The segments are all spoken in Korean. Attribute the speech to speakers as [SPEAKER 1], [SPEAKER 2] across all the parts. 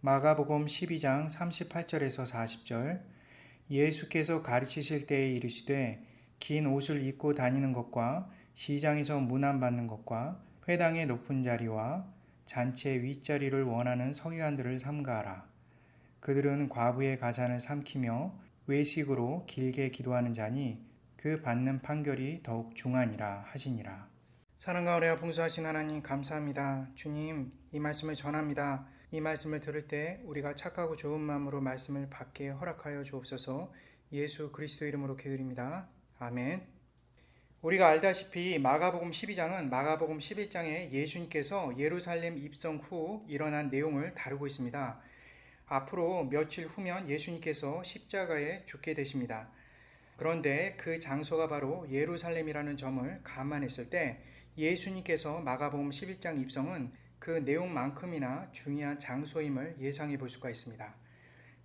[SPEAKER 1] 마가복음 12장 38절에서 40절. 예수께서 가르치실 때에 이르시되 긴 옷을 입고 다니는 것과 시장에서 문안받는 것과 회당의 높은 자리와 잔치의 윗자리를 원하는 서기관들을 삼가하라. 그들은 과부의 가산을 삼키며 외식으로 길게 기도하는 자니 그 받는 판결이 더욱 중하니라 하시니라. 사랑과 은혜가 풍성하신 하나님 감사합니다. 주님, 이 말씀을 전합니다. 이 말씀을 들을 때 우리가 착하고 좋은 마음으로 말씀을 받게 허락하여 주옵소서. 예수 그리스도 이름으로 기도드립니다. 아멘. 우리가 알다시피 마가복음 12장은 마가복음 11장에 예수님께서 예루살렘 입성 후 일어난 내용을 다루고 있습니다. 앞으로 며칠 후면 예수님께서 십자가에 죽게 되십니다. 그런데 그 장소가 바로 예루살렘이라는 점을 감안했을 때 예수님께서 마가복음 11장 입성은 그 내용만큼이나 중요한 장소임을 예상해 볼 수가 있습니다.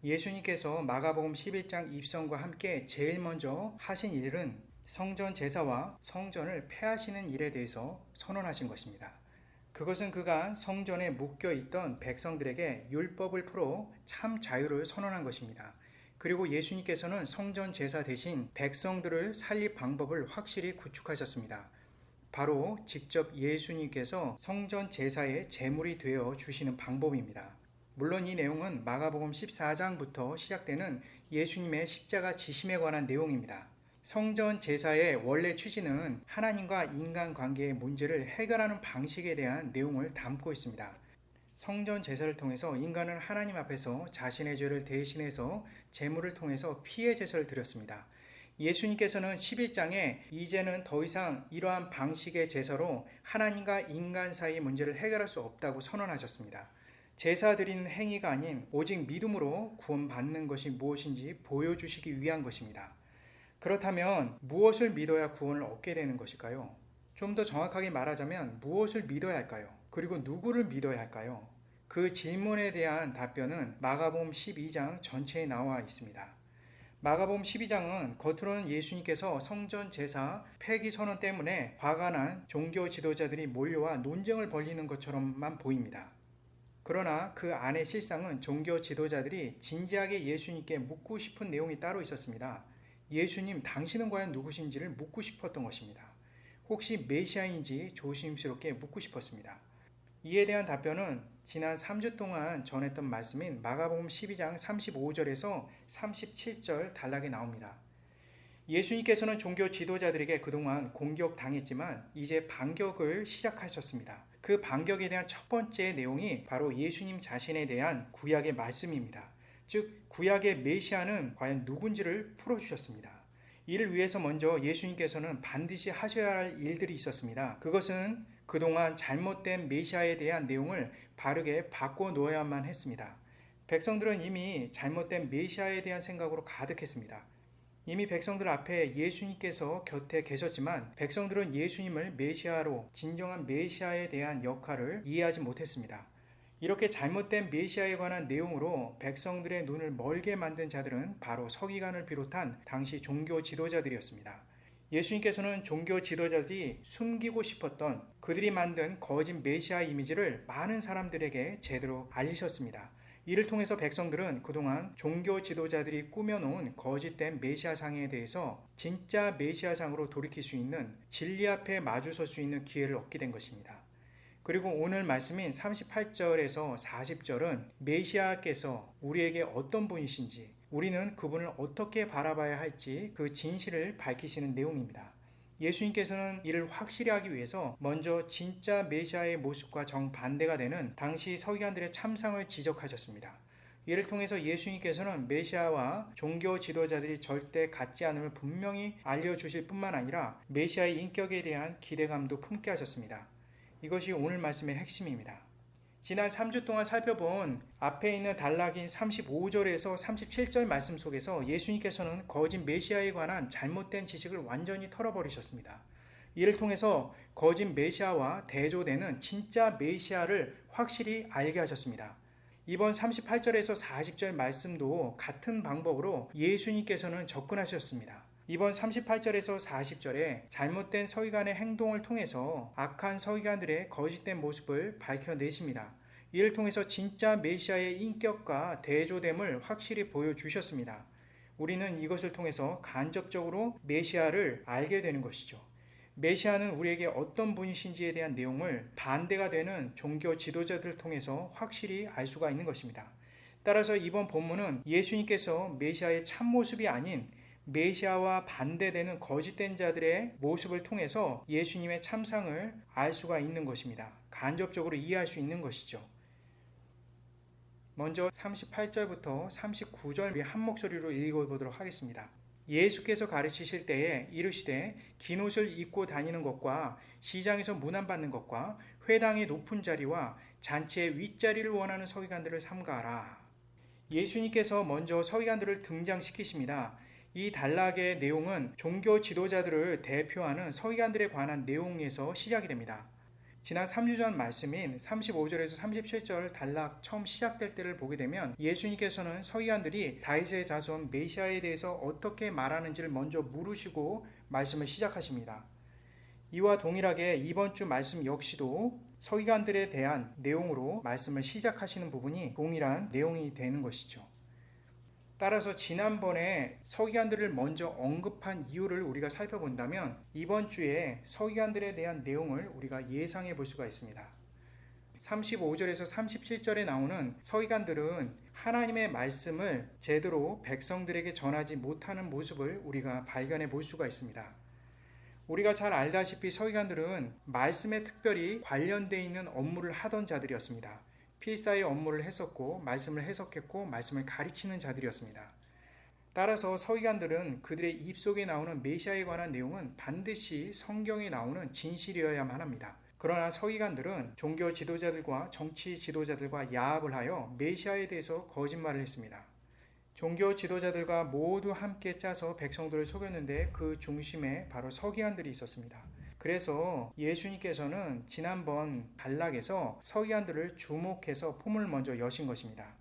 [SPEAKER 1] 예수님께서 마가복음 11장 입성과 함께 제일 먼저 하신 일은 성전 제사와 성전을 폐하시는 일에 대해서 선언하신 것입니다. 그것은 그간 성전에 묶여 있던 백성들에게 율법을 풀어 참 자유를 선언한 것입니다. 그리고 예수님께서는 성전 제사 대신 백성들을 살릴 방법을 확실히 구축하셨습니다. 바로 직접 예수님께서 성전 제사의 제물이 되어 주시는 방법입니다. 물론 이 내용은 마가복음 14장부터 시작되는 예수님의 십자가 지심에 관한 내용입니다. 성전 제사의 원래 취지는 하나님과 인간 관계의 문제를 해결하는 방식에 대한 내용을 담고 있습니다. 성전 제사를 통해서 인간은 하나님 앞에서 자신의 죄를 대신해서 제물을 통해서 피해 제사를 드렸습니다. 예수님께서는 11장에 이제는 더 이상 이러한 방식의 제사로 하나님과 인간 사이의 문제를 해결할 수 없다고 선언하셨습니다. 제사 드리는 행위가 아닌 오직 믿음으로 구원받는 것이 무엇인지 보여주시기 위한 것입니다. 그렇다면 무엇을 믿어야 구원을 얻게 되는 것일까요? 좀 더 정확하게 말하자면 무엇을 믿어야 할까요? 그리고 누구를 믿어야 할까요? 그 질문에 대한 답변은 마가복음 12장 전체에 나와 있습니다. 마가복음 12장은 겉으로는 예수님께서 성전 제사 폐기 선언 때문에 화가 난 종교 지도자들이 몰려와 논쟁을 벌이는 것처럼만 보입니다. 그러나 그 안의 실상은 종교 지도자들이 진지하게 예수님께 묻고 싶은 내용이 따로 있었습니다. 예수님, 당신은 과연 누구신지를 묻고 싶었던 것입니다. 혹시 메시아인지 조심스럽게 묻고 싶었습니다. 이에 대한 답변은 지난 3주 동안 전했던 말씀인 마가복음 12장 35절에서 37절 단락에 나옵니다. 예수님께서는 종교 지도자들에게 그동안 공격당했지만 이제 반격을 시작하셨습니다. 그 반격에 대한 첫 번째 내용이 바로 예수님 자신에 대한 구약의 말씀입니다. 즉 구약의 메시아는 과연 누군지를 풀어주셨습니다. 이를 위해서 먼저 예수님께서는 반드시 하셔야 할 일들이 있었습니다. 그것은 그동안 잘못된 메시아에 대한 내용을 바르게 바꿔놓아야만 했습니다. 백성들은 이미 잘못된 메시아에 대한 생각으로 가득했습니다. 이미 백성들 앞에 예수님께서 곁에 계셨지만 백성들은 예수님을 메시아로 진정한 메시아에 대한 역할을 이해하지 못했습니다. 이렇게 잘못된 메시아에 관한 내용으로 백성들의 눈을 멀게 만든 자들은 바로 서기관을 비롯한 당시 종교 지도자들이었습니다. 예수님께서는 종교 지도자들이 숨기고 싶었던 그들이 만든 거짓 메시아 이미지를 많은 사람들에게 제대로 알리셨습니다. 이를 통해서 백성들은 그동안 종교 지도자들이 꾸며놓은 거짓된 메시아상에 대해서 진짜 메시아상으로 돌이킬 수 있는 진리 앞에 마주설 수 있는 기회를 얻게 된 것입니다. 그리고 오늘 말씀인 38절에서 40절은 메시아께서 우리에게 어떤 분이신지, 우리는 그분을 어떻게 바라봐야 할지 그 진실을 밝히시는 내용입니다. 예수님께서는 이를 확실히 하기 위해서 먼저 진짜 메시아의 모습과 정반대가 되는 당시 서기관들의 참상을 지적하셨습니다. 이를 통해서 예수님께서는 메시아와 종교 지도자들이 절대 같지 않음을 분명히 알려주실 뿐만 아니라 메시아의 인격에 대한 기대감도 품게 하셨습니다. 이것이 오늘 말씀의 핵심입니다. 지난 3주 동안 살펴본 앞에 있는 단락인 35절에서 37절 말씀 속에서 예수님께서는 거짓 메시아에 관한 잘못된 지식을 완전히 털어버리셨습니다. 이를 통해서 거짓 메시아와 대조되는 진짜 메시아를 확실히 알게 하셨습니다. 이번 38절에서 40절 말씀도 같은 방법으로 예수님께서는 접근하셨습니다. 이번 38절에서 40절에 잘못된 서기관의 행동을 통해서 악한 서기관들의 거짓된 모습을 밝혀내십니다. 이를 통해서 진짜 메시아의 인격과 대조됨을 확실히 보여주셨습니다. 우리는 이것을 통해서 간접적으로 메시아를 알게 되는 것이죠. 메시아는 우리에게 어떤 분이신지에 대한 내용을 반대가 되는 종교 지도자들을 통해서 확실히 알 수가 있는 것입니다. 따라서 이번 본문은 예수님께서 메시아의 참모습이 아닌 메시아와 반대되는 거짓된 자들의 모습을 통해서 예수님의 참상을 알 수가 있는 것입니다. 간접적으로 이해할 수 있는 것이죠. 먼저 38절부터 39절 한 목소리로 읽어보도록 하겠습니다. 예수께서 가르치실 때에 이르시되 긴 옷을 입고 다니는 것과 시장에서 문안받는 것과 회당의 높은 자리와 잔치의 윗자리를 원하는 서기관들을 삼가하라. 예수님께서 먼저 서기관들을 등장시키십니다. 이 단락의 내용은 종교 지도자들을 대표하는 서기관들에 관한 내용에서 시작이 됩니다. 지난 3주 전 말씀인 35절에서 37절 단락 처음 시작될 때를 보게 되면 예수님께서는 서기관들이 다윗의 자손 메시아에 대해서 어떻게 말하는지를 먼저 물으시고 말씀을 시작하십니다. 이와 동일하게 이번 주 말씀 역시도 서기관들에 대한 내용으로 말씀을 시작하시는 부분이 동일한 내용이 되는 것이죠. 따라서 지난번에 서기관들을 먼저 언급한 이유를 우리가 살펴본다면 이번 주에 서기관들에 대한 내용을 우리가 예상해 볼 수가 있습니다. 35절에서 37절에 나오는 서기관들은 하나님의 말씀을 제대로 백성들에게 전하지 못하는 모습을 우리가 발견해 볼 수가 있습니다. 우리가 잘 알다시피 서기관들은 말씀에 특별히 관련되어 있는 업무를 하던 자들이었습니다. 필사의 업무를 했었고 말씀을 해석했고 말씀을 가르치는 자들이었습니다. 따라서 서기관들은 그들의 입속에 나오는 메시아에 관한 내용은 반드시 성경에 나오는 진실이어야만 합니다. 그러나 서기관들은 종교 지도자들과 정치 지도자들과 야합을 하여 메시아에 대해서 거짓말을 했습니다. 종교 지도자들과 모두 함께 짜서 백성들을 속였는데 그 중심에 바로 서기관들이 있었습니다. 그래서 예수님께서는 지난번 단락에서 서기관들을 주목해서 포문을 먼저 여신 것입니다.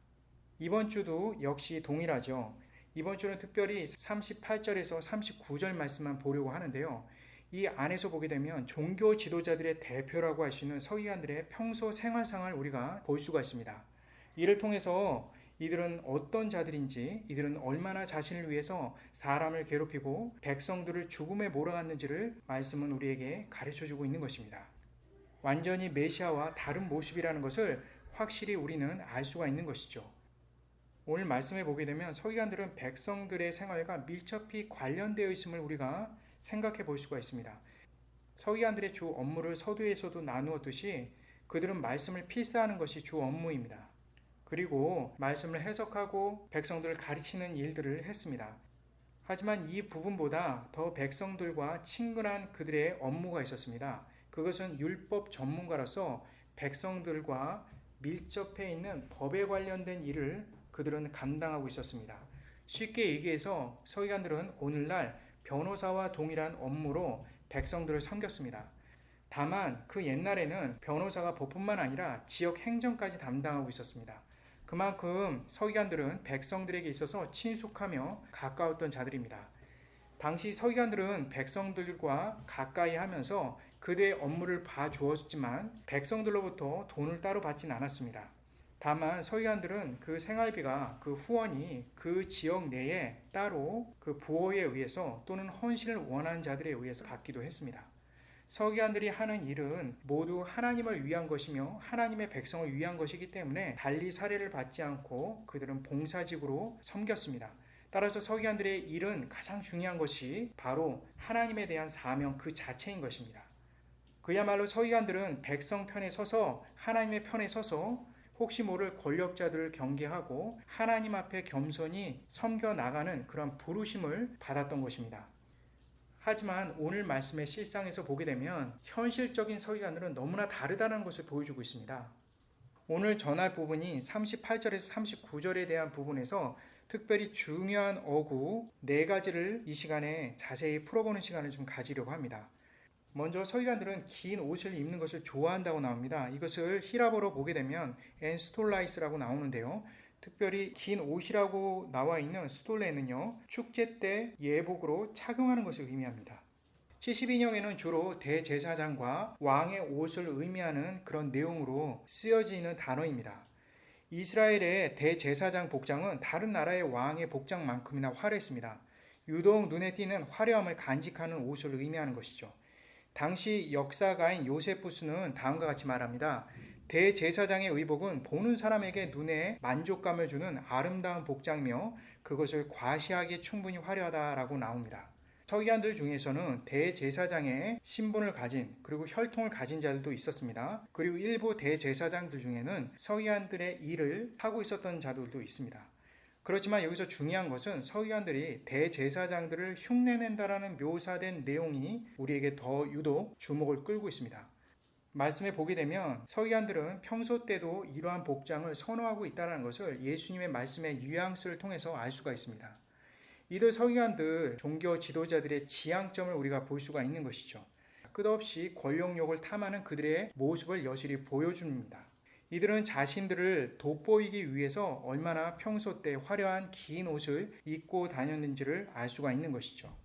[SPEAKER 1] 이번 주도 역시 동일하죠. 이번 주는 특별히 38절에서 39절 말씀만 보려고 하는데요. 이 안에서 보게 되면 종교 지도자들의 대표라고 할 수 있는 서기관들의 평소 생활상을 우리가 볼 수가 있습니다. 이를 통해서 이들은 어떤 자들인지, 이들은 얼마나 자신을 위해서 사람을 괴롭히고 백성들을 죽음에 몰아갔는지를 말씀은 우리에게 가르쳐주고 있는 것입니다. 완전히 메시아와 다른 모습이라는 것을 확실히 우리는 알 수가 있는 것이죠. 오늘 말씀에 보게 되면 서기관들은 백성들의 생활과 밀접히 관련되어 있음을 우리가 생각해 볼 수가 있습니다. 서기관들의 주 업무를 서두에서도 나누었듯이 그들은 말씀을 필사하는 것이 주 업무입니다. 그리고 말씀을 해석하고 백성들을 가르치는 일들을 했습니다. 하지만 이 부분보다 더 백성들과 친근한 그들의 업무가 있었습니다. 그것은 율법 전문가로서 백성들과 밀접해 있는 법에 관련된 일을 그들은 감당하고 있었습니다. 쉽게 얘기해서 서기관들은 오늘날 변호사와 동일한 업무로 백성들을 섬겼습니다. 다만 그 옛날에는 변호사가 법뿐만 아니라 지역 행정까지 담당하고 있었습니다. 그만큼 서기관들은 백성들에게 있어서 친숙하며 가까웠던 자들입니다. 당시 서기관들은 백성들과 가까이 하면서 그들의 업무를 봐주었지만 백성들로부터 돈을 따로 받진 않았습니다. 다만 서기관들은 그 생활비가 그 후원이 그 지역 내에 따로 그 부호에 의해서 또는 헌신을 원하는 자들에 의해서 받기도 했습니다. 서기관들이 하는 일은 모두 하나님을 위한 것이며 하나님의 백성을 위한 것이기 때문에 달리 사례를 받지 않고 그들은 봉사직으로 섬겼습니다. 따라서 서기관들의 일은 가장 중요한 것이 바로 하나님에 대한 사명 그 자체인 것입니다. 그야말로 서기관들은 백성 편에 서서 하나님의 편에 서서 혹시 모를 권력자들을 경계하고 하나님 앞에 겸손히 섬겨나가는 그런 부르심을 받았던 것입니다. 하지만 오늘 말씀의 실상에서 보게 되면 현실적인 서기관들은 너무나 다르다는 것을 보여주고 있습니다. 오늘 전할 부분이 38절에서 39절에 대한 부분에서 특별히 중요한 어구 4가지를 이 시간에 자세히 풀어보는 시간을 좀 가지려고 합니다. 먼저 서기관들은 긴 옷을 입는 것을 좋아한다고 나옵니다. 이것을 히라보로 보게 되면 엔스톨라이스라고 나오는데요. 특별히 긴 옷이라고 나와 있는 스톨레는요, 축제 때 예복으로 착용하는 것을 의미합니다. 72형에는 주로 대제사장과 왕의 옷을 의미하는 그런 내용으로 쓰여지는 단어입니다. 이스라엘의 대제사장 복장은 다른 나라의 왕의 복장만큼이나 화려했습니다. 유독 눈에 띄는 화려함을 간직하는 옷을 의미하는 것이죠. 당시 역사가인 요세푸스는 다음과 같이 말합니다. 대제사장의 의복은 보는 사람에게 눈에 만족감을 주는 아름다운 복장이며 그것을 과시하기에 충분히 화려하다라고 나옵니다. 서기관들 중에서는 대제사장의 신분을 가진 그리고 혈통을 가진 자들도 있었습니다. 그리고 일부 대제사장들 중에는 서기관들의 일을 하고 있었던 자들도 있습니다. 그렇지만 여기서 중요한 것은 서기관들이 대제사장들을 흉내낸다라는 묘사된 내용이 우리에게 더 유독 주목을 끌고 있습니다. 말씀에 보게 되면 서기관들은 평소 때도 이러한 복장을 선호하고 있다는 것을 예수님의 말씀의 뉘앙스를 통해서 알 수가 있습니다. 이들 서기관들, 종교 지도자들의 지향점을 우리가 볼 수가 있는 것이죠. 끝없이 권력욕을 탐하는 그들의 모습을 여실히 보여줍니다. 이들은 자신들을 돋보이기 위해서 얼마나 평소 때 화려한 긴 옷을 입고 다녔는지를 알 수가 있는 것이죠.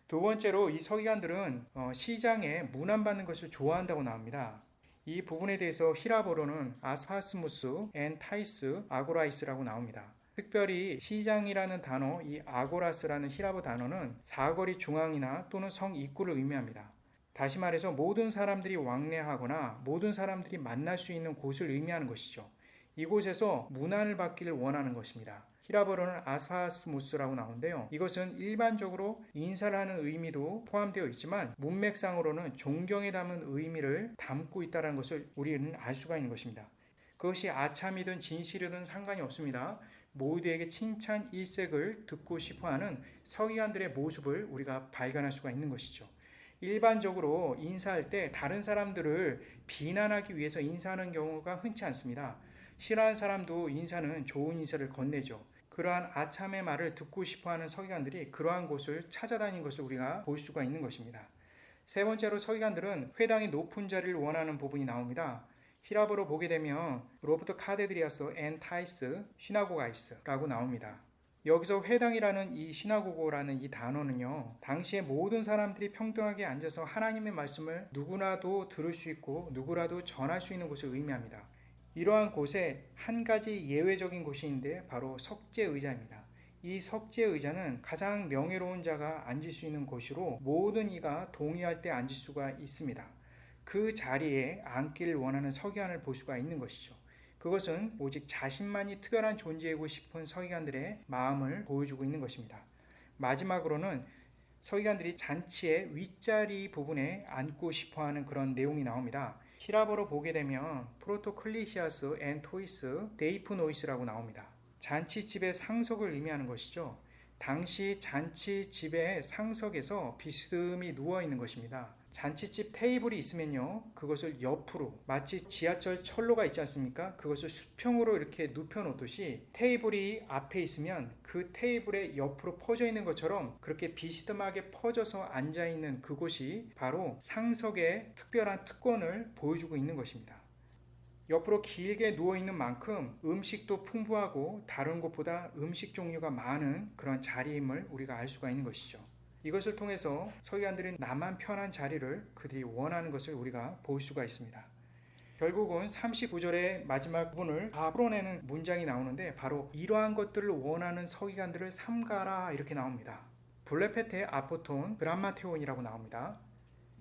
[SPEAKER 1] 두 번째로 이 서기관들은 시장에 문안받는 것을 좋아한다고 나옵니다. 이 부분에 대해서 히라보로는 아스파스무스 앤 타이스 아고라이스라고 나옵니다. 특별히 시장이라는 단어, 이 아고라스라는 히라보 단어는 사거리 중앙이나 또는 성 입구를 의미합니다. 다시 말해서 모든 사람들이 왕래하거나 모든 사람들이 만날 수 있는 곳을 의미하는 것이죠. 이곳에서 문안을 받기를 원하는 것입니다. 히라보로는 아스파스무스라고 나오는데요. 이것은 일반적으로 인사를 하는 의미도 포함되어 있지만 문맥상으로는 존경에 담은 의미를 담고 있다는 것을 우리는 알 수가 있는 것입니다. 그것이 아참이든 진실이든 상관이 없습니다. 모두에게 칭찬 일색을 듣고 싶어하는 서기관들의 모습을 우리가 발견할 수가 있는 것이죠. 일반적으로 인사할 때 다른 사람들을 비난하기 위해서 인사하는 경우가 흔치 않습니다. 싫어하는 사람도 인사는 좋은 인사를 건네죠. 그러한 아참의 말을 듣고 싶어하는 서기관들이 그러한 곳을 찾아다닌 것을 우리가 볼 수가 있는 것입니다. 세 번째로 서기관들은 회당의 높은 자리를 원하는 부분이 나옵니다. 히라보로 보게 되면 로버트 카데드리아스 앤 타이스 시나고가이스라고 나옵니다. 여기서 회당이라는 이 시나고고라는 이 단어는요, 당시에 모든 사람들이 평등하게 앉아서 하나님의 말씀을 누구라도 들을 수 있고 누구라도 전할 수 있는 곳을 의미합니다. 이러한 곳에 한 가지 예외적인 곳이 있는데 바로 석재의자입니다. 이 석재의자는 가장 명예로운 자가 앉을 수 있는 곳으로 모든 이가 동의할 때 앉을 수가 있습니다. 그 자리에 앉기를 원하는 서기관을 볼 수가 있는 것이죠. 그것은 오직 자신만이 특별한 존재이고 싶은 서기관들의 마음을 보여주고 있는 것입니다. 마지막으로는 서기관들이 잔치의 윗자리 부분에 앉고 싶어하는 그런 내용이 나옵니다. 히라보로 보게 되면 프로토클리시아스 앤 토이스 데이프노이스라고 나옵니다. 잔치집의 상석을 의미하는 것이죠. 당시 잔치집의 상석에서 비스듬히 누워있는 것입니다. 잔치집 테이블이 있으면요, 그것을 옆으로 마치 지하철 철로가 있지 않습니까? 그것을 수평으로 이렇게 눕혀 놓듯이 테이블이 앞에 있으면 그 테이블의 옆으로 퍼져 있는 것처럼 그렇게 비스듬하게 퍼져서 앉아 있는 그곳이 바로 상석의 특별한 특권을 보여주고 있는 것입니다. 옆으로 길게 누워있는 만큼 음식도 풍부하고 다른 곳보다 음식 종류가 많은 그런 자리임을 우리가 알 수가 있는 것이죠. 이것을 통해서 서기관들은 나만 편한 자리를 그들이 원하는 것을 우리가 볼 수가 있습니다. 결국은 39절의 마지막 부분을 다 풀어내는 문장이 나오는데 바로 이러한 것들을 원하는 서기관들을 삼가라 이렇게 나옵니다. 블레페테 아포톤 그람마테온이라고 나옵니다.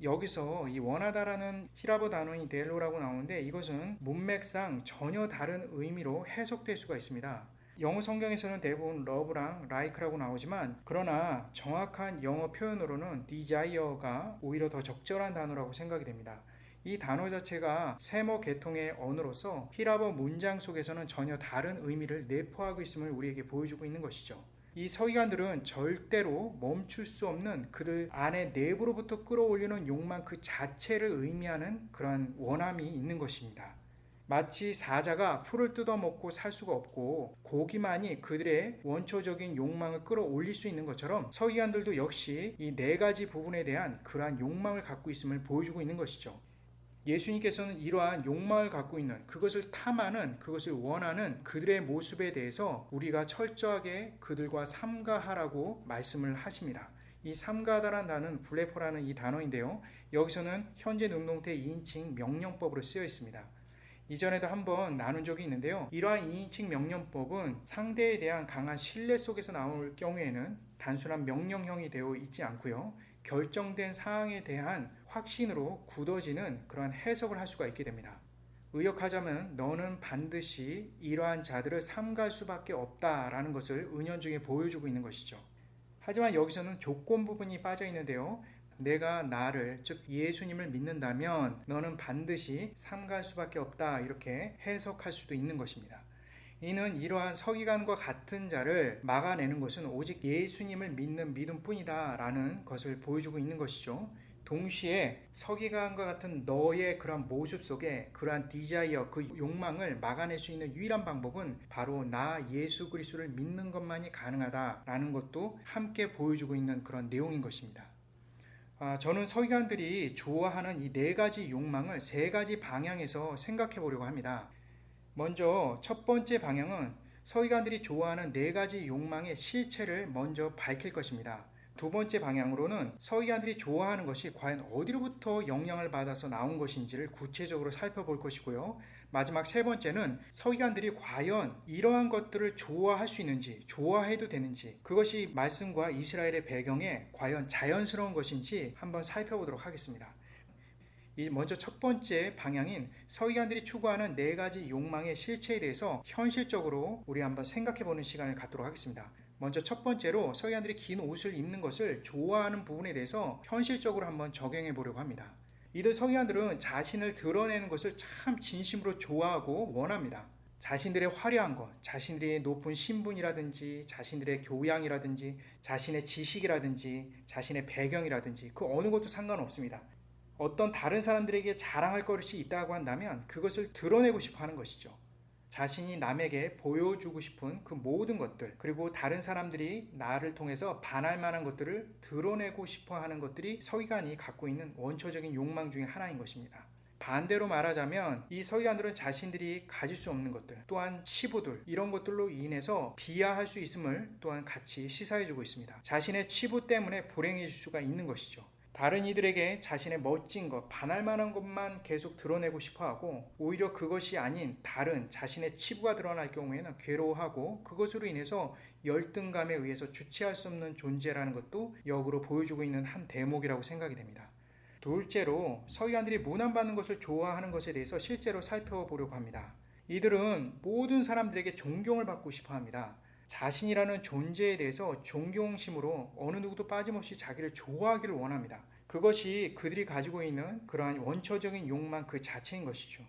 [SPEAKER 1] 여기서 이 원하다라는 히라보 단어인 델로라고 나오는데 이것은 문맥상 전혀 다른 의미로 해석될 수가 있습니다. 영어 성경에서는 대부분 love랑 like라고 나오지만 그러나 정확한 영어 표현으로는 desire가 오히려 더 적절한 단어라고 생각이 됩니다. 이 단어 자체가 세모 계통의 언어로서 히라보 문장 속에서는 전혀 다른 의미를 내포하고 있음을 우리에게 보여주고 있는 것이죠. 이 서기관들은 절대로 멈출 수 없는 그들 안에 내부로부터 끌어올리는 욕망 그 자체를 의미하는 그러한 원함이 있는 것입니다. 마치 사자가 풀을 뜯어먹고 살 수가 없고 고기만이 그들의 원초적인 욕망을 끌어올릴 수 있는 것처럼 서기관들도 역시 이 네 가지 부분에 대한 그러한 욕망을 갖고 있음을 보여주고 있는 것이죠. 예수님께서는 이러한 욕망을 갖고 있는 그것을 탐하는 그것을 원하는 그들의 모습에 대해서 우리가 철저하게 그들과 삼가하라고 말씀을 하십니다. 이 삼가다라는 단어는 블레포라는 이 단어인데요. 여기서는 현재 능동태 2인칭 명령법으로 쓰여 있습니다. 이전에도 한번 나눈 적이 있는데요. 이러한 2인칭 명령법은 상대에 대한 강한 신뢰 속에서 나올 경우에는 단순한 명령형이 되어 있지 않고요. 결정된 사항에 대한 확신으로 굳어지는 그러한 해석을 할 수가 있게 됩니다. 의역하자면 너는 반드시 이러한 자들을 삼갈 수밖에 없다라는 것을 은연중에 보여주고 있는 것이죠. 하지만 여기서는 조건 부분이 빠져 있는데요. 내가 나를, 즉 예수님을 믿는다면 너는 반드시 삼갈 수밖에 없다, 이렇게 해석할 수도 있는 것입니다. 이는 이러한 서기관과 같은 자를 막아내는 것은 오직 예수님을 믿는 믿음뿐이다 라는 것을 보여주고 있는 것이죠. 동시에 서기관과 같은 너의 그러한 모습 속에 그러한 디자이어, 그 욕망을 막아낼 수 있는 유일한 방법은 바로 나 예수 그리스도를 믿는 것만이 가능하다라는 것도 함께 보여주고 있는 그런 내용인 것입니다. 저는 서기관들이 좋아하는 이 네 가지 욕망을 세 가지 방향에서 생각해 보려고 합니다. 먼저 첫 번째 방향은 서기관들이 좋아하는 네 가지 욕망의 실체를 먼저 밝힐 것입니다. 두 번째 방향으로는 서기관들이 좋아하는 것이 과연 어디로부터 영향을 받아서 나온 것인지를 구체적으로 살펴볼 것이고요. 마지막 세 번째는 서기관들이 과연 이러한 것들을 좋아할 수 있는지, 좋아해도 되는지, 그것이 말씀과 이스라엘의 배경에 과연 자연스러운 것인지 한번 살펴보도록 하겠습니다. 먼저 첫 번째 방향인 서기관들이 추구하는 네 가지 욕망의 실체에 대해서 현실적으로 우리 한번 생각해 보는 시간을 갖도록 하겠습니다. 먼저 첫 번째로 서기관들이 긴 옷을 입는 것을 좋아하는 부분에 대해서 현실적으로 한번 적용해 보려고 합니다. 이들 서기관들은 자신을 드러내는 것을 참 진심으로 좋아하고 원합니다. 자신들의 화려한 것, 자신들의 높은 신분이라든지 자신들의 교양이라든지 자신의 지식이라든지 자신의 배경이라든지 그 어느 것도 상관없습니다. 어떤 다른 사람들에게 자랑할 것이 있다고 한다면 그것을 드러내고 싶어 하는 것이죠. 자신이 남에게 보여주고 싶은 그 모든 것들, 그리고 다른 사람들이 나를 통해서 반할 만한 것들을 드러내고 싶어 하는 것들이 서기관이 갖고 있는 원초적인 욕망 중에 하나인 것입니다. 반대로 말하자면 이 서기관들은 자신들이 가질 수 없는 것들, 또한 치부들, 이런 것들로 인해서 비하할 수 있음을 또한 같이 시사해주고 있습니다. 자신의 치부 때문에 불행해질 수가 있는 것이죠. 다른 이들에게 자신의 멋진 것, 반할 만한 것만 계속 드러내고 싶어하고 오히려 그것이 아닌 다른 자신의 치부가 드러날 경우에는 괴로워하고 그것으로 인해서 열등감에 의해서 주체할 수 없는 존재라는 것도 역으로 보여주고 있는 한 대목이라고 생각이 됩니다. 둘째로 서기관들이 문안받는 것을 좋아하는 것에 대해서 실제로 살펴보려고 합니다. 이들은 모든 사람들에게 존경을 받고 싶어 합니다. 자신이라는 존재에 대해서 존경심으로 어느 누구도 빠짐없이 자기를 좋아하기를 원합니다. 그것이 그들이 가지고 있는 그러한 원초적인 욕망 그 자체인 것이죠.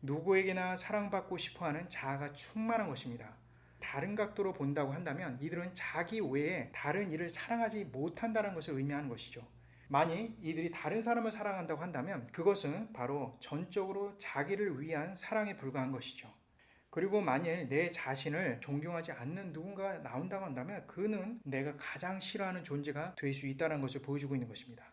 [SPEAKER 1] 누구에게나 사랑받고 싶어하는 자아가 충만한 것입니다. 다른 각도로 본다고 한다면 이들은 자기 외에 다른 이를 사랑하지 못한다는 것을 의미하는 것이죠. 만일 이들이 다른 사람을 사랑한다고 한다면 그것은 바로 전적으로 자기를 위한 사랑에 불과한 것이죠. 그리고 만일 내 자신을 존경하지 않는 누군가가 나온다고 한다면 그는 내가 가장 싫어하는 존재가 될 수 있다는 것을 보여주고 있는 것입니다.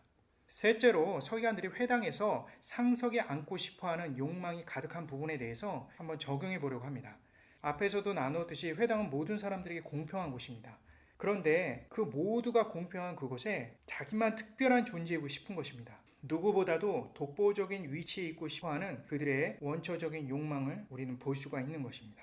[SPEAKER 1] 셋째로 서기관들이 회당에서 상석에 앉고 싶어하는 욕망이 가득한 부분에 대해서 한번 적용해 보려고 합니다. 앞에서도 나누었듯이 회당은 모든 사람들에게 공평한 곳입니다. 그런데 그 모두가 공평한 그곳에 자기만 특별한 존재이고 싶은 것입니다. 누구보다도 독보적인 위치에 있고 싶어하는 그들의 원초적인 욕망을 우리는 볼 수가 있는 것입니다.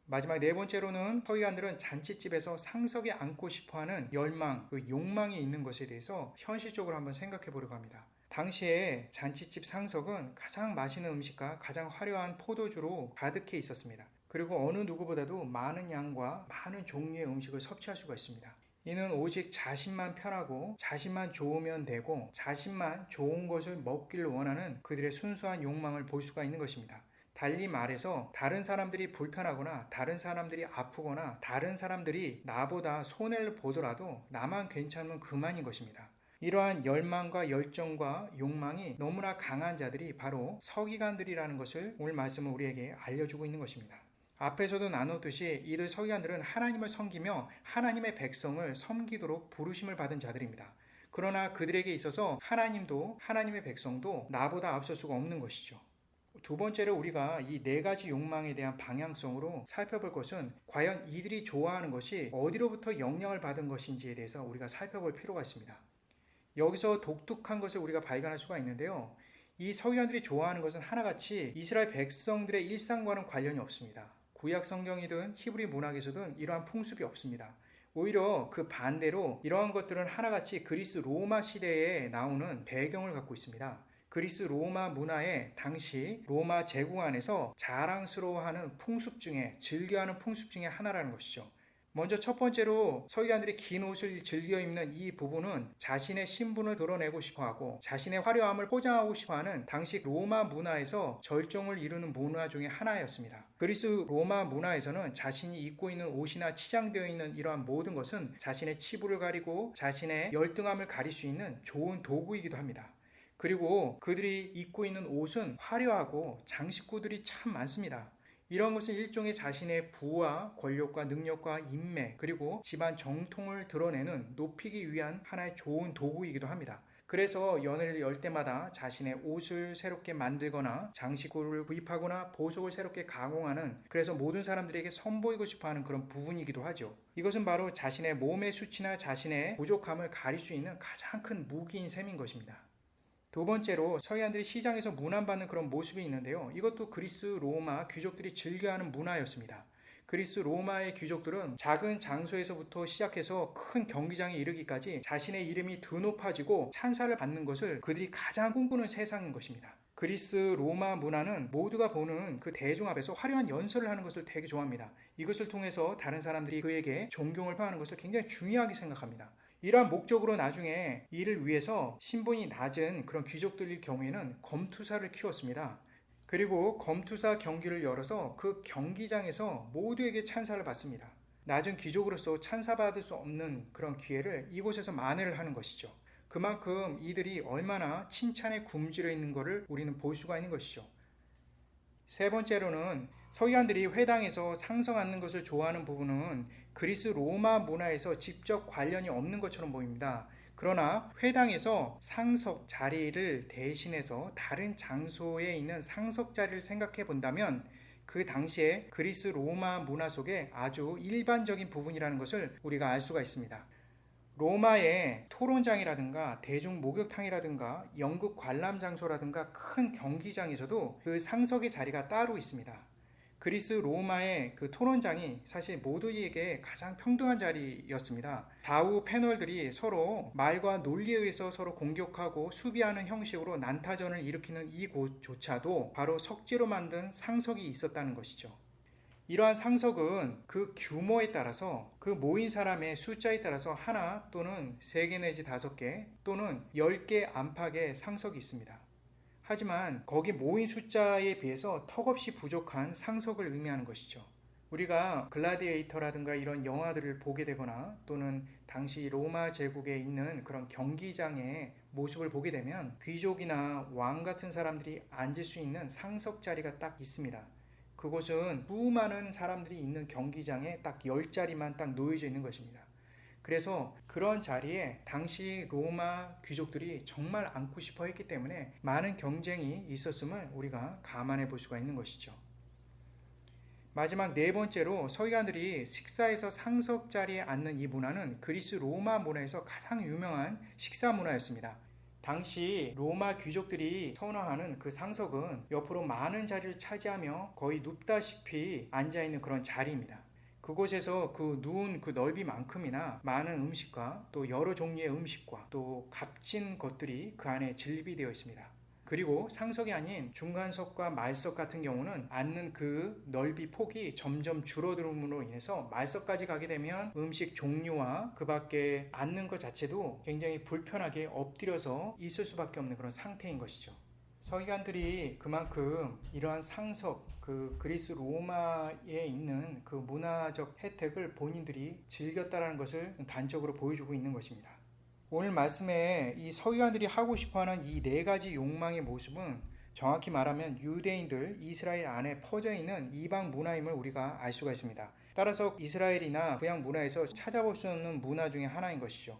[SPEAKER 1] 마지막 네 번째로는 서기관들은 잔치집에서 상석에 앉고 싶어하는 열망, 그 욕망이 있는 것에 대해서 현실적으로 한번 생각해 보려고 합니다. 당시에 잔치집 상석은 가장 맛있는 음식과 가장 화려한 포도주로 가득해 있었습니다. 그리고 어느 누구보다도 많은 양과 많은 종류의 음식을 섭취할 수가 있습니다. 이는 오직 자신만 편하고 자신만 좋으면 되고 자신만 좋은 것을 먹기를 원하는 그들의 순수한 욕망을 볼 수가 있는 것입니다. 달리 말해서 다른 사람들이 불편하거나 다른 사람들이 아프거나 다른 사람들이 나보다 손해를 보더라도 나만 괜찮으면 그만인 것입니다. 이러한 열망과 열정과 욕망이 너무나 강한 자들이 바로 서기관들이라는 것을 오늘 말씀은 우리에게 알려주고 있는 것입니다. 앞에서도 나눴듯이 이들 서기관들은 하나님을 섬기며 하나님의 백성을 섬기도록 부르심을 받은 자들입니다. 그러나 그들에게 있어서 하나님도 하나님의 백성도 나보다 앞설 수가 없는 것이죠. 두 번째로 우리가 이 네 가지 욕망에 대한 방향성으로 살펴볼 것은 과연 이들이 좋아하는 것이 어디로부터 영향을 받은 것인지에 대해서 우리가 살펴볼 필요가 있습니다. 여기서 독특한 것을 우리가 발견할 수가 있는데요. 이 서기관들이 좋아하는 것은 하나같이 이스라엘 백성들의 일상과는 관련이 없습니다. 구약 성경이든 히브리 문학에서든 이러한 풍습이 없습니다. 오히려 그 반대로 이러한 것들은 하나같이 그리스 로마 시대에 나오는 배경을 갖고 있습니다. 그리스 로마 문화에 당시 로마 제국 안에서 자랑스러워하는 풍습 중에 즐겨하는 풍습 중에 하나라는 것이죠. 먼저 첫 번째로 서기관들이 긴 옷을 즐겨 입는 이 부분은 자신의 신분을 드러내고 싶어하고 자신의 화려함을 포장하고 싶어하는 당시 로마 문화에서 절정을 이루는 문화 중에 하나였습니다. 그리스 로마 문화에서는 자신이 입고 있는 옷이나 치장되어 있는 이러한 모든 것은 자신의 치부를 가리고 자신의 열등함을 가릴 수 있는 좋은 도구이기도 합니다. 그리고 그들이 입고 있는 옷은 화려하고 장식구들이 참 많습니다. 이런 것은 일종의 자신의 부와 권력과 능력과 인맥 그리고 집안 정통을 드러내는 높이기 위한 하나의 좋은 도구이기도 합니다. 그래서 연회를 열 때마다 자신의 옷을 새롭게 만들거나 장식구를 구입하거나 보석을 새롭게 가공하는 그래서 모든 사람들에게 선보이고 싶어하는 그런 부분이기도 하죠. 이것은 바로 자신의 몸의 수치나 자신의 부족함을 가릴 수 있는 가장 큰 무기인 셈인 것입니다. 두 번째로 서기관들이 시장에서 문안받는 그런 모습이 있는데요. 이것도 그리스 로마 귀족들이 즐겨하는 문화였습니다. 그리스 로마의 귀족들은 작은 장소에서부터 시작해서 큰 경기장에 이르기까지 자신의 이름이 드높아지고 찬사를 받는 것을 그들이 가장 꿈꾸는 세상인 것입니다. 그리스 로마 문화는 모두가 보는 그 대중 앞에서 화려한 연설을 하는 것을 되게 좋아합니다. 이것을 통해서 다른 사람들이 그에게 존경을 표하는 것을 굉장히 중요하게 생각합니다. 이러한 목적으로 나중에 이를 위해서 신분이 낮은 그런 귀족들일 경우에는 검투사를 키웠습니다. 그리고 검투사 경기를 열어서 그 경기장에서 모두에게 찬사를 받습니다. 낮은 귀족으로서 찬사받을 수 없는 그런 기회를 이곳에서 만회를 하는 것이죠. 그만큼 이들이 얼마나 칭찬에 굶주려 있는 것을 우리는 볼 수가 있는 것이죠. 세 번째로는 서기관들이 회당에서 상석 앉는 것을 좋아하는 부분은 그리스 로마 문화에서 직접 관련이 없는 것처럼 보입니다. 그러나 회당에서 상석 자리를 대신해서 다른 장소에 있는 상석 자리를 생각해 본다면 그 당시에 그리스 로마 문화 속에 아주 일반적인 부분이라는 것을 우리가 알 수가 있습니다. 로마의 토론장이라든가 대중 목욕탕이라든가 연극 관람 장소라든가 큰 경기장에서도 그 상석의 자리가 따로 있습니다. 그리스 로마의 그 토론장이 사실 모두에게 가장 평등한 자리였습니다. 좌우 패널들이 서로 말과 논리에 의해서 서로 공격하고 수비하는 형식으로 난타전을 일으키는 이곳조차도 바로 석재로 만든 상석이 있었다는 것이죠. 이러한 상석은 그 규모에 따라서 그 모인 사람의 숫자에 따라서 하나 또는 3개 내지 5개 또는 10개 안팎의 상석이 있습니다. 하지만 거기 모인 숫자에 비해서 턱없이 부족한 상석을 의미하는 것이죠. 우리가 글라디에이터라든가 이런 영화들을 보게 되거나 또는 당시 로마 제국에 있는 그런 경기장의 모습을 보게 되면 귀족이나 왕 같은 사람들이 앉을 수 있는 상석 자리가 딱 있습니다. 그곳은 수많은 사람들이 있는 경기장에 딱 10자리만 딱 놓여져 있는 것입니다. 그래서 그런 자리에 당시 로마 귀족들이 정말 앉고 싶어 했기 때문에 많은 경쟁이 있었음을 우리가 감안해 볼 수가 있는 것이죠. 마지막 네 번째로 서기관들이 식사에서 상석 자리에 앉는 이 문화는 그리스 로마 문화에서 가장 유명한 식사 문화였습니다. 당시 로마 귀족들이 선호하는 그 상석은 옆으로 많은 자리를 차지하며 거의 눕다시피 앉아있는 그런 자리입니다. 그곳에서 그 누운 그 넓이만큼이나 많은 음식과 또 여러 종류의 음식과 또 값진 것들이 그 안에 진립이 되어 있습니다. 그리고 상석이 아닌 중간석과 말석 같은 경우는 앉는 그 넓이 폭이 점점 줄어들음으로 인해서 말석까지 가게 되면 음식 종류와 그 밖에 앉는 것 자체도 굉장히 불편하게 엎드려서 있을 수밖에 없는 그런 상태인 것이죠. 서기관들이 그만큼 이러한 상석, 그 그리스 로마에 있는 그 문화적 혜택을 본인들이 즐겼다는 것을 단적으로 보여주고 있는 것입니다. 오늘 말씀에 이 서기관들이 하고 싶어하는 이 네 가지 욕망의 모습은 정확히 말하면 유대인들, 이스라엘 안에 퍼져 있는 이방 문화임을 우리가 알 수가 있습니다. 따라서 이스라엘이나 구약 문화에서 찾아볼 수 없는 문화 중에 하나인 것이죠.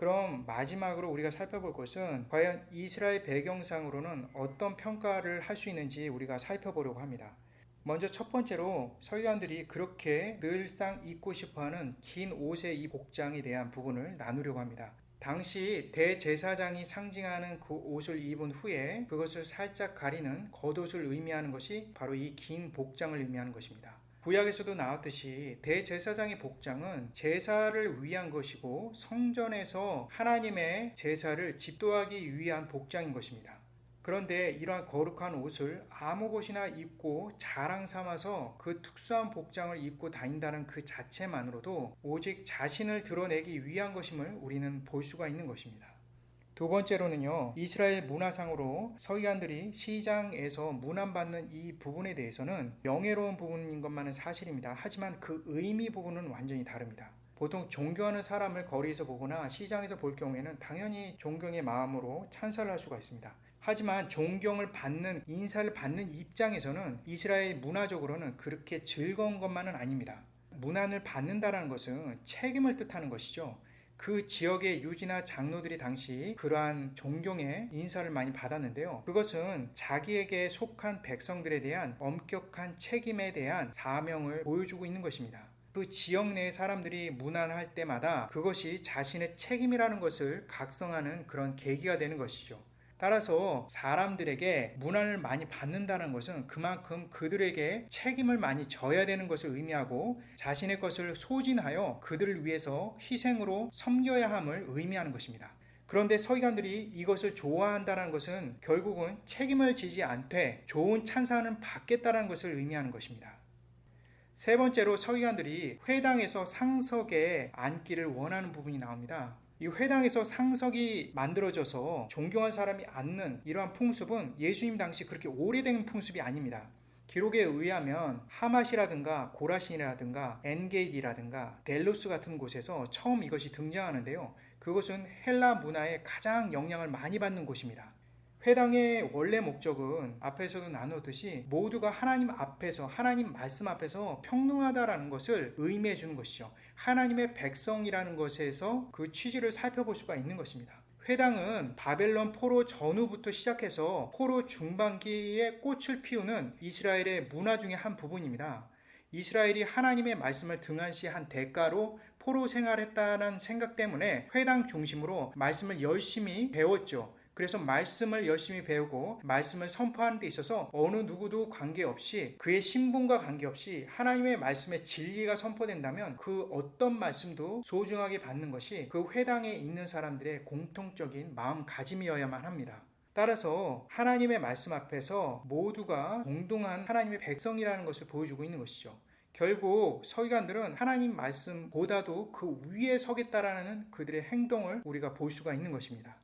[SPEAKER 1] 그럼 마지막으로 우리가 살펴볼 것은 과연 이스라엘 배경상으로는 어떤 평가를 할 수 있는지 우리가 살펴보려고 합니다. 먼저 첫 번째로 서기관들이 그렇게 늘상 입고 싶어하는 긴 옷의 이 복장에 대한 부분을 나누려고 합니다. 당시 대제사장이 상징하는 그 옷을 입은 후에 그것을 살짝 가리는 겉옷을 의미하는 것이 바로 이 긴 복장을 의미하는 것입니다. 구약에서도 나왔듯이 대제사장의 복장은 제사를 위한 것이고 성전에서 하나님의 제사를 집도하기 위한 복장인 것입니다. 그런데 이러한 거룩한 옷을 아무 곳이나 입고 자랑 삼아서 그 특수한 복장을 입고 다닌다는 그 자체만으로도 오직 자신을 드러내기 위한 것임을 우리는 볼 수가 있는 것입니다. 두 번째로는요, 이스라엘 문화상으로 서기관들이 시장에서 문안받는 이 부분에 대해서는 명예로운 부분인 것만은 사실입니다. 하지만 그 의미 부분은 완전히 다릅니다. 보통 존경하는 사람을 거리에서 보거나 시장에서 볼 경우에는 당연히 존경의 마음으로 찬사를 할 수가 있습니다. 하지만 존경을 받는, 인사를 받는 입장에서는 이스라엘 문화적으로는 그렇게 즐거운 것만은 아닙니다. 문안을 받는다는 것은 책임을 뜻하는 것이죠. 그 지역의 유지나 장로들이 당시 그러한 존경의 인사를 많이 받았는데요. 그것은 자기에게 속한 백성들에 대한 엄격한 책임에 대한 사명을 보여주고 있는 것입니다. 그 지역 내 사람들이 문안할 때마다 그것이 자신의 책임이라는 것을 각성하는 그런 계기가 되는 것이죠. 따라서 사람들에게 문안을 많이 받는다는 것은 그만큼 그들에게 책임을 많이 져야 되는 것을 의미하고 자신의 것을 소진하여 그들을 위해서 희생으로 섬겨야 함을 의미하는 것입니다. 그런데 서기관들이 이것을 좋아한다는 것은 결국은 책임을 지지 않되 좋은 찬사는 받겠다는 것을 의미하는 것입니다. 세 번째로 서기관들이 회당에서 상석에 앉기를 원하는 부분이 나옵니다. 이 회당에서 상석이 만들어져서 존경한 사람이 앉는 이러한 풍습은 예수님 당시 그렇게 오래된 풍습이 아닙니다. 기록에 의하면 하맛이라든가 고라신이라든가 엔게이디라든가 델로스 같은 곳에서 처음 이것이 등장하는데요. 그것은 헬라 문화에 가장 영향을 많이 받는 곳입니다. 회당의 원래 목적은 앞에서도 나누었듯이 모두가 하나님 앞에서, 하나님 말씀 앞에서 평등하다라는 것을 의미해 주는 것이죠. 하나님의 백성이라는 것에서 그 취지를 살펴볼 수가 있는 것입니다. 회당은 바벨론 포로 전후부터 시작해서 포로 중반기에 꽃을 피우는 이스라엘의 문화 중의 한 부분입니다. 이스라엘이 하나님의 말씀을 등한시한 대가로 포로 생활했다는 생각 때문에 회당 중심으로 말씀을 열심히 배웠죠. 그래서 말씀을 열심히 배우고 말씀을 선포하는 데 있어서 어느 누구도 관계없이 그의 신분과 관계없이 하나님의 말씀의 진리가 선포된다면 그 어떤 말씀도 소중하게 받는 것이 그 회당에 있는 사람들의 공통적인 마음가짐이어야만 합니다. 따라서 하나님의 말씀 앞에서 모두가 동등한 하나님의 백성이라는 것을 보여주고 있는 것이죠. 결국 서기관들은 하나님 말씀보다도 그 위에 서겠다라는 그들의 행동을 우리가 볼 수가 있는 것입니다.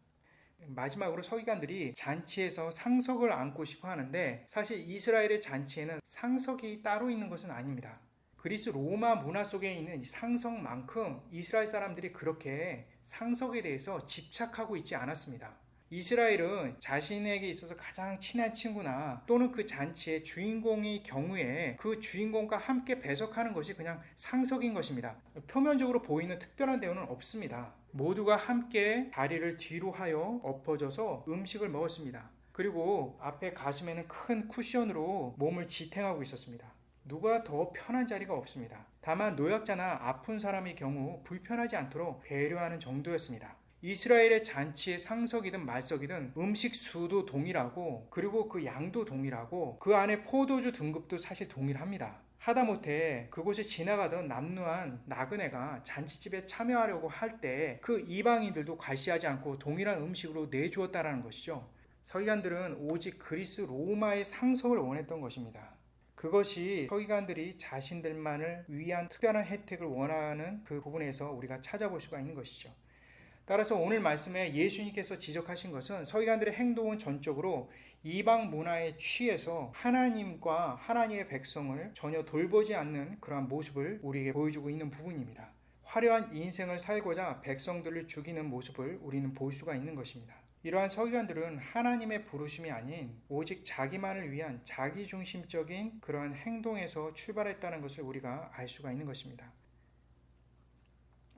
[SPEAKER 1] 마지막으로 서기관들이 잔치에서 상석을 앉고 싶어 하는데 사실 이스라엘의 잔치에는 상석이 따로 있는 것은 아닙니다. 그리스 로마 문화 속에 있는 이 상석만큼 이스라엘 사람들이 그렇게 상석에 대해서 집착하고 있지 않았습니다. 이스라엘은 자신에게 있어서 가장 친한 친구나 또는 그 잔치의 주인공의 경우에 그 주인공과 함께 배석하는 것이 그냥 상석인 것입니다. 표면적으로 보이는 특별한 대우는 없습니다. 모두가 함께 다리를 뒤로 하여 엎어져서 음식을 먹었습니다. 그리고 앞에 가슴에는 큰 쿠션으로 몸을 지탱하고 있었습니다. 누가 더 편한 자리가 없습니다. 다만 노약자나 아픈 사람의 경우 불편하지 않도록 배려하는 정도였습니다. 이스라엘의 잔치의 상석이든 말석이든 음식 수도 동일하고 그리고 그 양도 동일하고 그 안에 포도주 등급도 사실 동일합니다. 하다못해 그곳에 지나가던 남루한 나그네가 잔치집에 참여하려고 할 때 그 이방인들도 과시하지 않고 동일한 음식으로 내주었다라는 것이죠. 서기관들은 오직 그리스 로마의 상석을 원했던 것입니다. 그것이 서기관들이 자신들만을 위한 특별한 혜택을 원하는 그 부분에서 우리가 찾아볼 수가 있는 것이죠. 따라서 오늘 말씀에 예수님께서 지적하신 것은 서기관들의 행동은 전적으로 이방 문화에 취해서 하나님과 하나님의 백성을 전혀 돌보지 않는 그러한 모습을 우리에게 보여주고 있는 부분입니다. 화려한 인생을 살고자 백성들을 죽이는 모습을 우리는 볼 수가 있는 것입니다. 이러한 서기관들은 하나님의 부르심이 아닌 오직 자기만을 위한 자기중심적인 그러한 행동에서 출발했다는 것을 우리가 알 수가 있는 것입니다.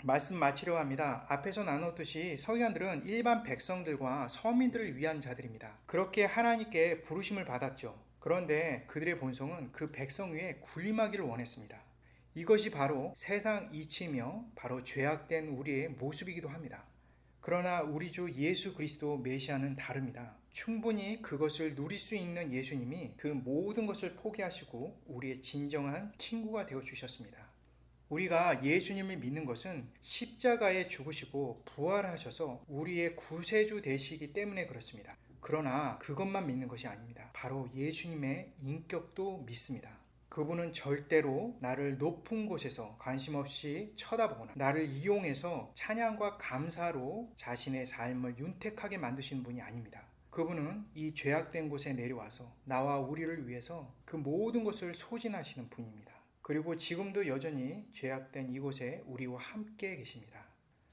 [SPEAKER 1] 말씀 마치려고 합니다. 앞에서 나눴듯이 서기관들은 일반 백성들과 서민들을 위한 자들입니다. 그렇게 하나님께 부르심을 받았죠. 그런데 그들의 본성은 그 백성 위에 군림하기를 원했습니다. 이것이 바로 세상 이치며 바로 죄악된 우리의 모습이기도 합니다. 그러나 우리 주 예수 그리스도 메시아는 다릅니다. 충분히 그것을 누릴 수 있는 예수님이 그 모든 것을 포기하시고 우리의 진정한 친구가 되어 주셨습니다. 우리가 예수님을 믿는 것은 십자가에 죽으시고 부활하셔서 우리의 구세주 되시기 때문에 그렇습니다. 그러나 그것만 믿는 것이 아닙니다. 바로 예수님의 인격도 믿습니다. 그분은 절대로 나를 높은 곳에서 관심 없이 쳐다보거나 나를 이용해서 찬양과 감사로 자신의 삶을 윤택하게 만드시는 분이 아닙니다. 그분은 이 죄악된 곳에 내려와서 나와 우리를 위해서 그 모든 것을 소진하시는 분입니다. 그리고 지금도 여전히 죄악된 이곳에 우리와 함께 계십니다.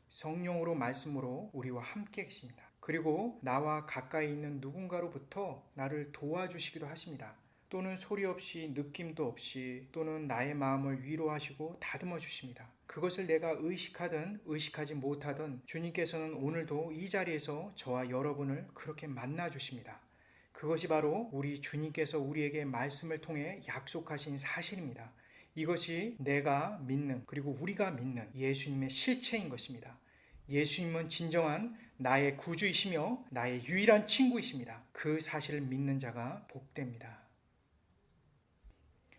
[SPEAKER 1] 성령으로 말씀으로 우리와 함께 계십니다. 그리고 나와 가까이 있는 누군가로부터 나를 도와주시기도 하십니다. 또는 소리 없이 느낌도 없이 또는 나의 마음을 위로하시고 다듬어 주십니다. 그것을 내가 의식하든 의식하지 못하든 주님께서는 오늘도 이 자리에서 저와 여러분을 그렇게 만나 주십니다. 그것이 바로 우리 주님께서 우리에게 말씀을 통해 약속하신 사실입니다. 이것이 내가 믿는 그리고 우리가 믿는 예수님의 실체인 것입니다. 예수님은 진정한 나의 구주이시며 나의 유일한 친구이십니다. 그 사실을 믿는 자가 복됩니다.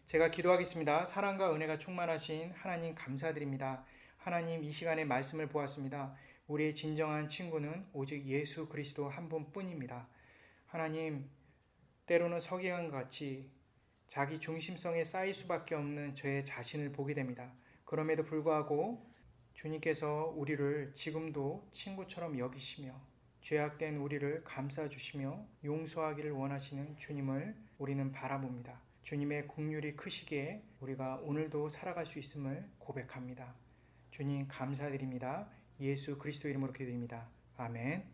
[SPEAKER 1] 제가 기도하겠습니다. 사랑과 은혜가 충만하신 하나님 감사드립니다. 하나님, 이 시간에 말씀을 보았습니다. 우리의 진정한 친구는 오직 예수 그리스도 한 분뿐입니다. 하나님, 때로는 서기관과 같이 자기 중심성에 쌓일 수밖에 없는 저의 자신을 보게 됩니다. 그럼에도 불구하고 주님께서 우리를 지금도 친구처럼 여기시며 죄악된 우리를 감싸주시며 용서하기를 원하시는 주님을 우리는 바라봅니다. 주님의 긍휼이 크시기에 우리가 오늘도 살아갈 수 있음을 고백합니다. 주님 감사드립니다. 예수 그리스도 이름으로 기도드립니다. 아멘.